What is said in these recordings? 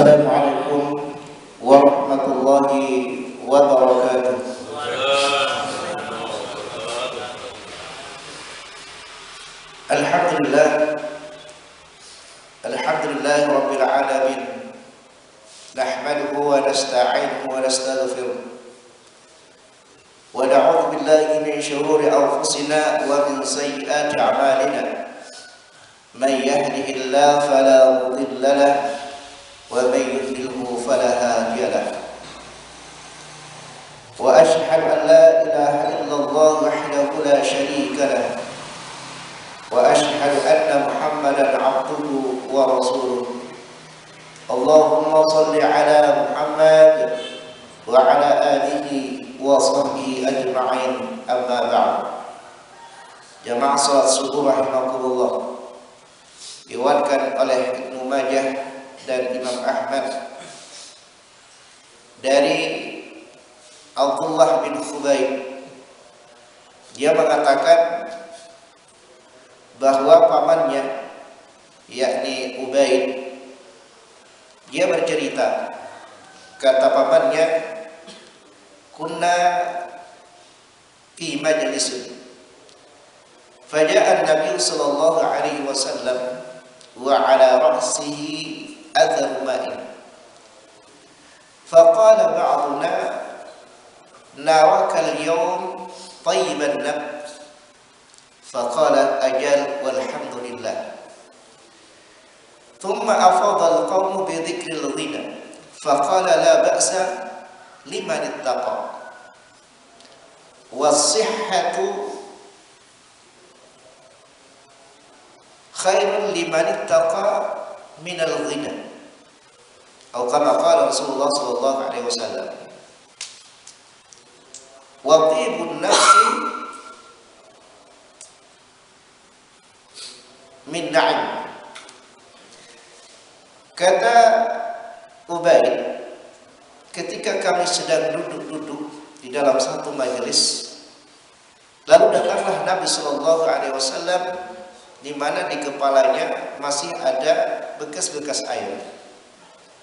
Assalamualaikum warahmatullahi wabarakatuh. Alhamdulillah rabbil alamin. Nahmaduhu wa nasta'inuhu wa nastaghfiruh. Wa na'udzu billahi min shururi anfusina wa min sayyiati a'malina. Man yahdihillahu fala mudilla lahu wa man yudlilhu fala hadiya lahu. Wa ashhadu an la ilaha illallah wahdahu la syarika lahu. Wa ashhadu anna Muhammadan abduhu wa rasuluh. Allahumma salli ala Muhammad wa ala alihi wa sahbihi ajma'in, amma ba'd. Jamaah salat subuh rahimakumullah, diwakilkan oleh Ibnu Majah dan Imam Ahmad dari Abdullah bin Khubayb. Dia mengatakan bahwa pamannya, yakni Ubaid, dia bercerita, kata pamannya, kunna fi majlisin faja'a an-nabiy sallallahu alaihi wasallam wa ala ra'sihi athar ma'in faqala ba'duna naraka al-yawm tayyiban nabt faqala ajal walhamdulillah. ثم أفاض القوم بذكر الغنى فقال لا بأس لمن اتقى والصحة خير لمن اتقى من الغنى أو كما قال رسول الله صلى الله عليه وسلم. وطيب النفس من نعم. Kata Ubaid, ketika kami sedang duduk-duduk di dalam satu majelis, lalu datanglah Nabi Shallallahu Alaihi Wasallam, di mana di kepalanya masih ada bekas-bekas air.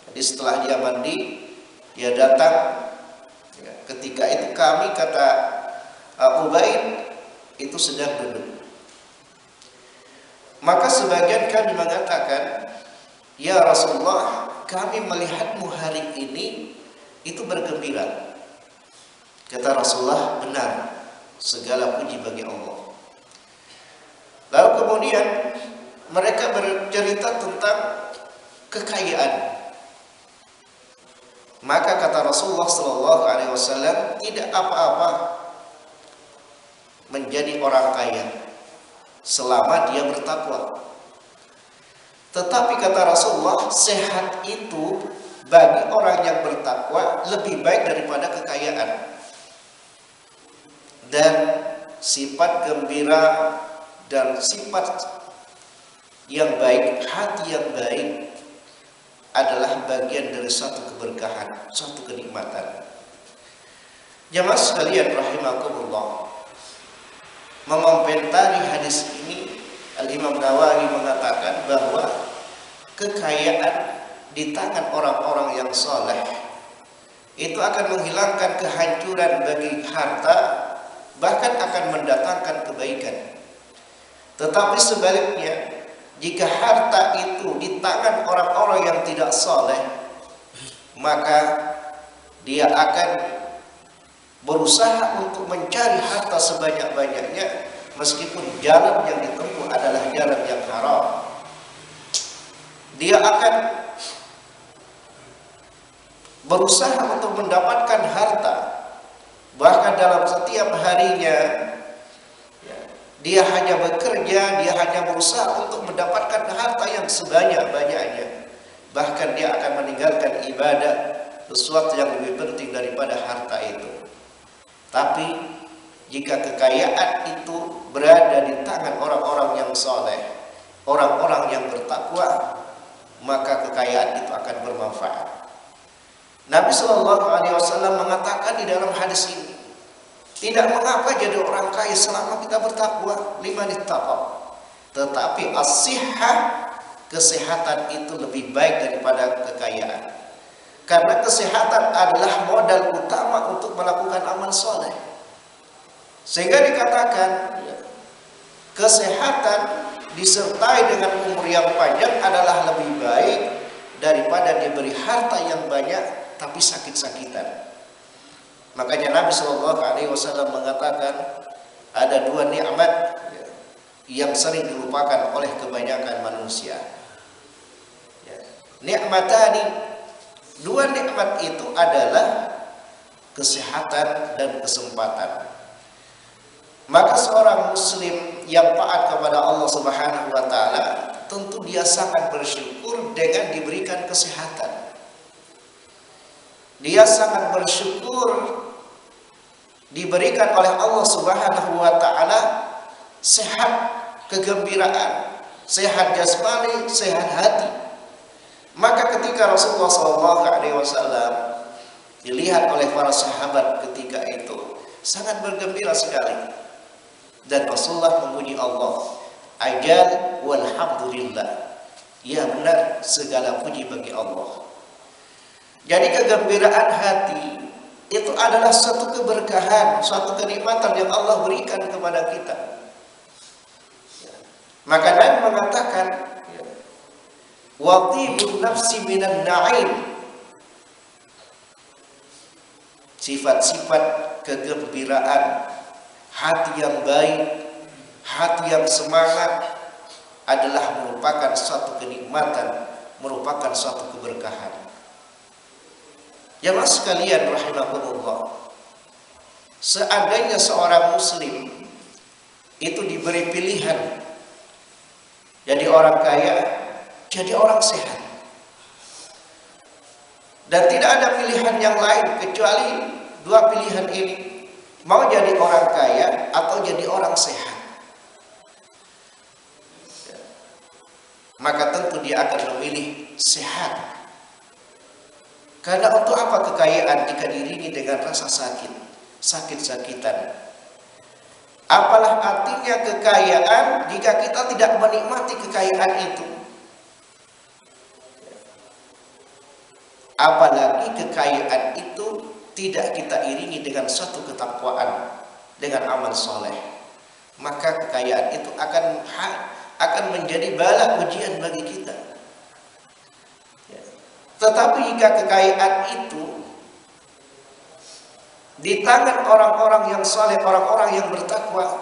Jadi setelah dia mandi, dia datang. Ketika itu kami, kata Ubaid, itu sedang duduk. Maka sebagian kami mengatakan, ya Rasulullah, kami melihatmu hari ini itu bergembira. Kata Rasulullah, benar, segala puji bagi Allah. Lalu kemudian mereka bercerita tentang kekayaan. Maka kata Rasulullah sallallahu alaihi wasallam, tidak apa-apa menjadi orang kaya selama dia bertakwa. Tetapi kata Rasulullah, sehat itu bagi orang yang bertakwa lebih baik daripada kekayaan. Dan sifat gembira dan sifat yang baik, hati yang baik adalah bagian dari suatu keberkahan, suatu kenikmatan. Jamaah sekalian rahimakumullah, mengomentari hadis ini, Al-Imam Nawawi mengatakan bahwa kekayaan di tangan orang-orang yang soleh itu akan menghilangkan kehancuran bagi harta, bahkan akan mendatangkan kebaikan. Tetapi sebaliknya, jika harta itu di tangan orang-orang yang tidak soleh, maka dia akan berusaha untuk mencari harta sebanyak-banyaknya, meskipun jalan yang ditempuh adalah jalan yang haram. Dia akan berusaha untuk mendapatkan harta, bahkan dalam setiap harinya dia hanya bekerja, dia hanya berusaha untuk mendapatkan harta yang sebanyak-banyaknya. Bahkan dia akan meninggalkan ibadah, sesuatu yang lebih penting daripada harta itu. Tapi jika kekayaan itu berada di tangan orang-orang yang soleh, orang-orang yang bertakwa, maka kekayaan itu akan bermanfaat. Nabi Shallallahu Alaihi Wasallam mengatakan di dalam hadis ini, tidak mengapa jadi orang kaya selama kita bertakwa, liman ittaqa. Tetapi as-sihhah kesehatan itu lebih baik daripada kekayaan. Karena kesehatan adalah modal utama untuk melakukan amal soleh. Sehingga dikatakan kesehatan disertai dengan umur yang panjang adalah lebih baik daripada diberi harta yang banyak tapi sakit-sakitan. Makanya Nabi Shallallahu Alaihi Wasallam mengatakan ada dua nikmat yang sering dilupakan oleh kebanyakan manusia. Nikmatani, dua nikmat itu adalah kesehatan dan kesempatan. Maka seorang muslim yang taat kepada Allah Subhanahu wa taala tentu dia sangat bersyukur dengan diberikan kesehatan. Dia sangat bersyukur diberikan oleh Allah Subhanahu wa taala sehat, kegembiraan, sehat jasmani, sehat hati. Maka ketika Rasulullah SAW dilihat oleh para sahabat ketika itu sangat bergembira sekali, dan Rasulullah memuji Allah, ajal walhamdulillah, ya benar segala puji bagi Allah. Jadi kegembiraan hati itu adalah suatu keberkahan, suatu kenikmatan yang Allah berikan kepada kita. Maka Nabi mengatakan, wa tibun nafsi minan na'im. Sifat-sifat kegembiraan, hati yang baik, hati yang semangat adalah merupakan suatu kenikmatan, merupakan suatu keberkahan. Jamaah sekalian rahimakumullah, seandainya seorang muslim itu diberi pilihan jadi orang kaya, jadi orang sehat, dan tidak ada pilihan yang lain kecuali dua pilihan ini, mau jadi orang kaya atau jadi orang sehat, maka tentu dia akan memilih sehat. Karena untuk apa kekayaan jika diiringi dengan rasa sakit, sakit-sakitan? Apalah artinya kekayaan jika kita tidak menikmati kekayaan itu? Apalagi kekayaan itu tidak kita iringi dengan suatu ketakwaan, dengan amal soleh, maka kekayaan itu akan menjadi bala ujian bagi kita. Tetapi jika kekayaan itu di tangan orang-orang yang saleh, orang-orang yang bertakwa,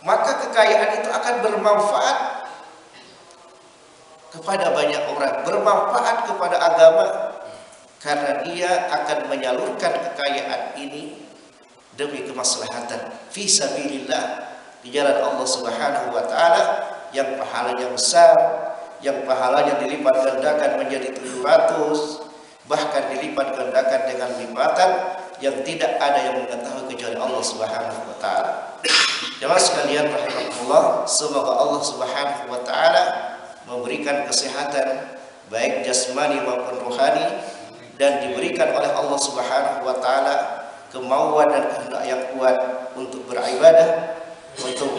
maka kekayaan itu akan bermanfaat kepada banyak orang, bermanfaat kepada agama, karena dia akan menyalurkan kekayaan ini demi kemaslahatan fi sabilillah, di jalan Allah Subhanahu wa taala, yang pahalanya besar, yang pahalanya dilipat gandakan menjadi 700, bahkan dilipat gandakan dengan lipatan yang tidak ada yang mengetahui kecuali Allah Subhanahu wa taala. Jemaah sekalian rahimakumullah, semoga Allah Subhanahu wa taala memberikan kesehatan baik jasmani maupun rohani, dan diberikan oleh Allah Subhanahu wa taala kemauan dan kehendak yang kuat untuk beribadah, untuk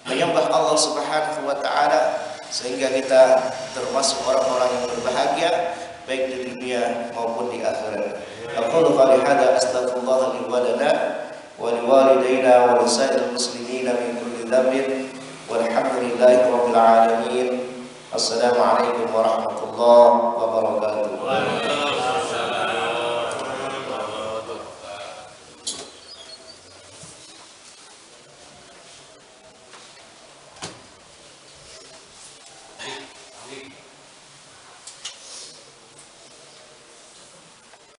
menyembah Allah Subhanahu wa taala, sehingga kita termasuk orang-orang yang berbahagia baik di dunia maupun di akhirat. Aqulu qali hadza astaghfirullah li wa lana wa li walidayna wa li sa'iril muslimin min kulli dhanbin walhamdulillahi rabbil alamin. Assalamu alaikum warahmatullahi wabarakatuh.